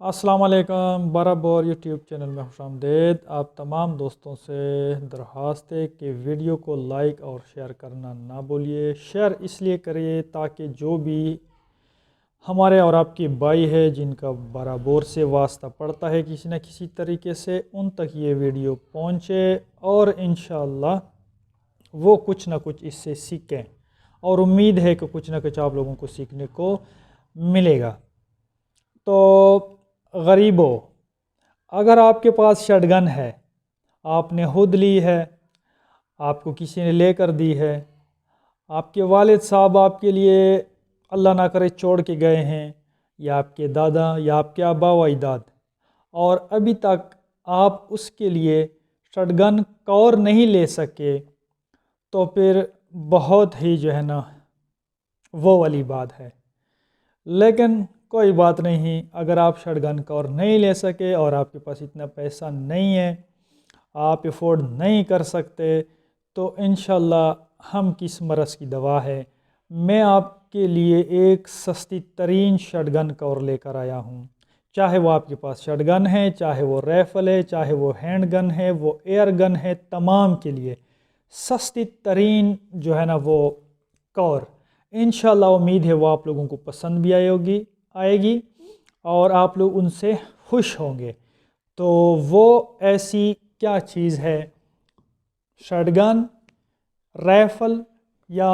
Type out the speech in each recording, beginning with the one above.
अस्सलाम वालेकुम, बराबर यूट्यूब चैनल में खुशामदीद। आप तमाम दोस्तों से दरख्वास्त है कि वीडियो को लाइक और शेयर करना ना भूलिए। शेयर इसलिए करिए ताकि जो भी हमारे और आपके भाई है जिनका बराबर से वास्ता पड़ता है किसी न किसी तरीके से, उन तक ये वीडियो पहुँचे और इंशाअल्लाह वो कुछ ना कुछ इससे सीखें। और उम्मीद है कि कुछ ना कुछ आप लोगों को सीखने को मिलेगा। तो गरीबों, अगर आपके पास शटगन है, आपने खुद ली है, आपको किसी ने लेकर दी है, आपके वालिद साहब आपके लिए अल्लाह ना करे छोड़ के गए हैं, या आपके दादा या आपके आबा व अजदाद, और अभी तक आप उसके लिए शटगन कौर नहीं ले सके, तो फिर बहुत ही जो है ना वो वाली बात है। लेकिन कोई बात नहीं, अगर आप शटगन कवर नहीं ले सके और आपके पास इतना पैसा नहीं है, आप अफोर्ड नहीं कर सकते, तो इंशाल्लाह हम किस मरज़ की दवा है, मैं आपके लिए एक सस्ती तरीन शटगन कवर लेकर आया हूँ। चाहे वो आपके पास शटगन है, चाहे वो राइफ़ल है, चाहे वो हैंड गन है, वो एयर गन है, तमाम के लिए सस्ती तरीन जो है ना वो कवर। इंशाल्लाह उम्मीद है वो आप लोगों को पसंद भी आएगी और आप लोग उनसे खुश होंगे। तो वो ऐसी क्या चीज़ है, शटगन, राइफ़ल या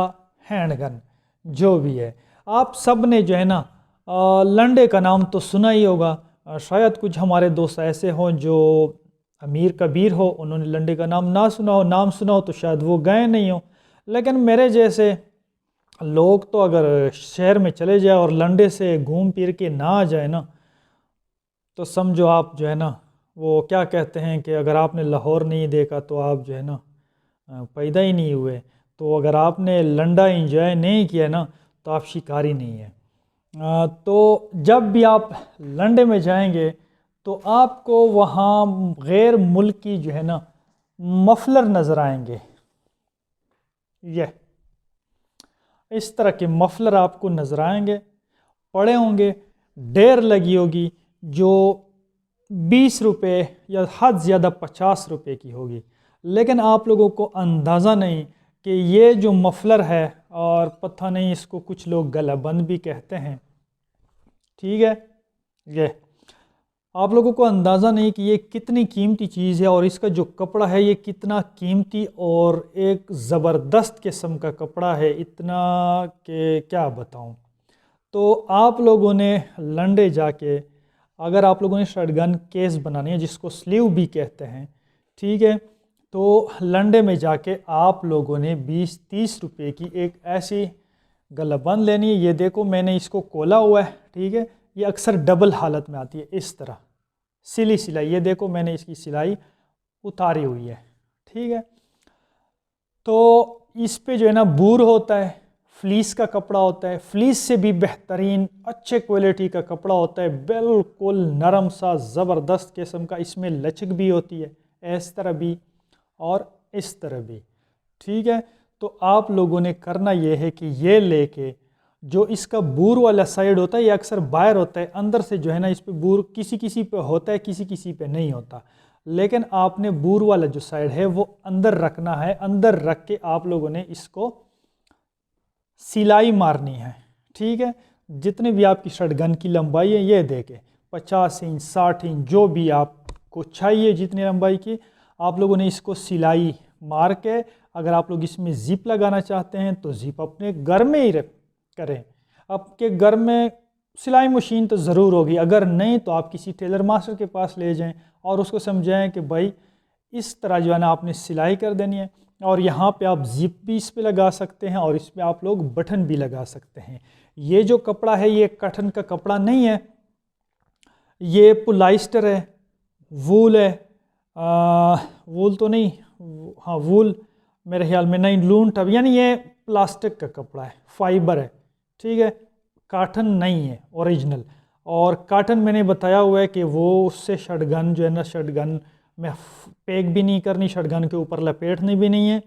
हैंडगन, जो भी है। आप सब ने जो है ना लंडे का नाम तो सुना ही होगा। शायद कुछ हमारे दोस्त ऐसे हों जो अमीर कबीर हो, उन्होंने लंडे का नाम ना सुना हो, नाम सुना हो तो शायद वो गए नहीं हो। लेकिन मेरे जैसे लोग तो अगर शहर में चले जाए और लंडे से घूम फिर के ना आ जाए ना, तो समझो आप जो है ना, वो क्या कहते हैं कि अगर आपने लाहौर नहीं देखा तो आप जो है ना पैदा ही नहीं हुए। तो अगर आपने लंडा एंजॉय नहीं किया ना, तो आप शिकारी नहीं है। तो जब भी आप लंडे में जाएंगे तो आपको वहाँ गैर मुल्की जो है ना मफलर नज़र आएंगे। ये इस तरह के मफलर आपको नज़र आएंगे, पड़े होंगे, ढेर लगी होगी, जो 20 रुपये या हद ज़्यादा 50 रुपये की होगी। लेकिन आप लोगों को अंदाज़ा नहीं कि ये जो मफलर है, और पता नहीं इसको कुछ लोग गलाबंद भी कहते हैं, ठीक है, ये आप लोगों को अंदाज़ा नहीं कि ये कितनी कीमती चीज़ है और इसका जो कपड़ा है ये कितना कीमती और एक ज़बरदस्त किस्म का कपड़ा है, इतना कि क्या बताऊं। तो आप लोगों ने लंडे जाके, अगर आप लोगों ने शटगन केस बनानी है जिसको स्लीव भी कहते हैं, ठीक है, तो लंडे में जाके आप लोगों ने 20-30 रुपये की एक ऐसी गलाबंद लेनी है। ये देखो मैंने इसको खोला हुआ है, ठीक है, ये अक्सर डबल हालत में आती है, इस तरह सिली सिलाई। ये देखो मैंने इसकी सिलाई उतारी हुई है, ठीक है। तो इस पे जो है ना बूर होता है, फ्लीस का कपड़ा होता है, फ्लीस से भी बेहतरीन अच्छे क्वालिटी का कपड़ा होता है, बिल्कुल नरम सा ज़बरदस्त किस्म का। इसमें लचक भी होती है, इस तरह भी और इस तरह भी, ठीक है। तो आप लोगों ने करना ये है कि ये लेके, जो इसका बूर वाला साइड होता है ये अक्सर बाहर होता है, अंदर से जो है ना इस पे बूर किसी किसी पे होता है, किसी किसी पे नहीं होता। लेकिन आपने बूर वाला जो साइड है वो अंदर रखना है। अंदर रख के आप लोगों ने इसको सिलाई मारनी है, ठीक है। जितने भी आपकी शटगन की लंबाई है ये देके 50 इंच 60 इंच जो भी आपको चाहिए, जितनी लंबाई की, आप लोगों ने इसको सिलाई मार के, अगर आप लोग इसमें जिप लगाना चाहते हैं तो जिप अपने घर में ही करें। आपके घर में सिलाई मशीन तो ज़रूर होगी, अगर नहीं तो आप किसी टेलर मास्टर के पास ले जाएं और उसको समझाएं कि भाई इस तरह जो है ना आपने सिलाई कर देनी है। और यहाँ पे आप जिप भी इस पे लगा सकते हैं और इसमें आप लोग बटन भी लगा सकते हैं। ये जो कपड़ा है ये कॉटन का कपड़ा नहीं है, ये पॉलिएस्टर है, वूल है, वूल तो नहीं, हाँ वूल मेरे ख्याल में नहीं, लून टब, यानी ये प्लास्टिक का कपड़ा है, फाइबर है, ठीक है, कॉटन नहीं है ओरिजिनल। और कॉटन मैंने बताया हुआ है कि वो उससे शटगन जो है ना, शटगन में पैक भी नहीं करनी, शटगन के ऊपर लपेटनी भी नहीं है,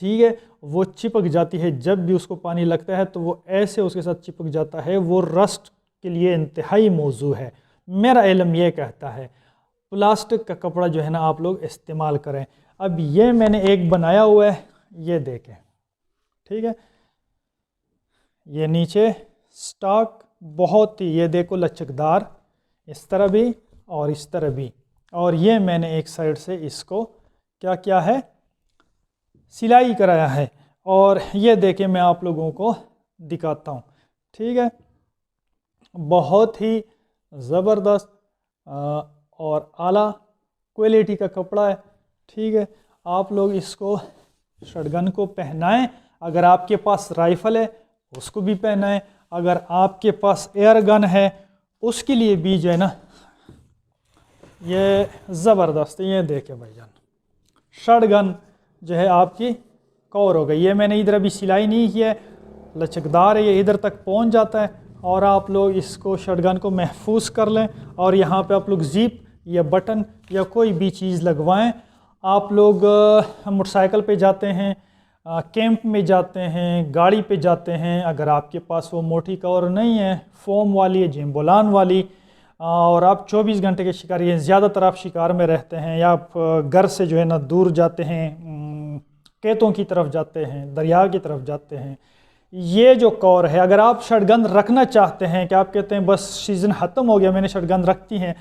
ठीक है, वो चिपक जाती है। जब भी उसको पानी लगता है तो वो ऐसे उसके साथ चिपक जाता है, वो रस्ट के लिए इंतहाई मौजू है। मेरा इल्म ये कहता है प्लास्टिक का कपड़ा जो है ना आप लोग इस्तेमाल करें। अब ये मैंने एक बनाया हुआ है, ये देखें, ठीक है, ये नीचे स्टॉक बहुत ही, ये देखो लचकदार, इस तरह भी और इस तरह भी। और ये मैंने एक साइड से इसको क्या किया है, सिलाई कराया है। और ये देखें मैं आप लोगों को दिखाता हूँ, ठीक है, बहुत ही ज़बरदस्त और आला क्वालिटी का कपड़ा है, ठीक है। आप लोग इसको शटगन को पहनाएं, अगर आपके पास राइफ़ल है उसको भी पहनाएं, अगर आपके पास एयर गन है उसके लिए भी जो है ना ये ज़बरदस्त। ये देखें भाईजान, शटगन जो है आपकी कवर हो गई। ये मैंने इधर अभी सिलाई नहीं की है, लचकदार है, ये इधर तक पहुंच जाता है। और आप लोग इसको शटगन को महफूज कर लें और यहाँ पे आप लोग ज़िप या बटन या कोई भी चीज़ लगवाएं। आप लोग मोटरसाइकिल पे जाते हैं, कैंप में जाते हैं, गाड़ी पे जाते हैं, अगर आपके पास वो मोटी कवर नहीं है, फोम वाली है, जिम्बोलान वाली, और आप 24 घंटे के शिकारी हैं, ज़्यादातर आप शिकार में रहते हैं या आप घर से जो है ना दूर जाते हैं, खेतों की तरफ जाते हैं, दरिया की तरफ जाते हैं, ये जो कवर है, अगर आप शटगन रखना चाहते हैं कि आप कहते हैं बस सीज़न ख़त्म हो गया मैंने शटगन रखती हैं,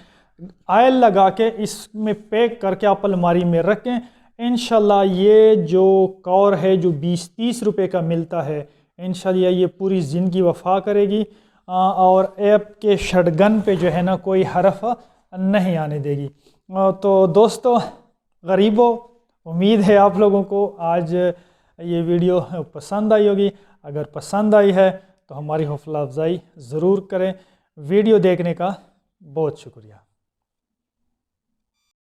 ऑयल लगा के इसमें पैक करके आप अलमारी में रखें, इंशाल्लाह ये जो कवर है जो 20-30 रुपए का मिलता है, इंशाल्लाह ये पूरी ज़िंदगी वफा करेगी और आपके शटगन पे जो है ना कोई हरफ नहीं आने देगी। तो दोस्तों गरीबों, उम्मीद है आप लोगों को आज ये वीडियो पसंद आई होगी। अगर पसंद आई है तो हमारी हौसला अफजाई ज़रूर करें। वीडियो देखने का बहुत शुक्रिया।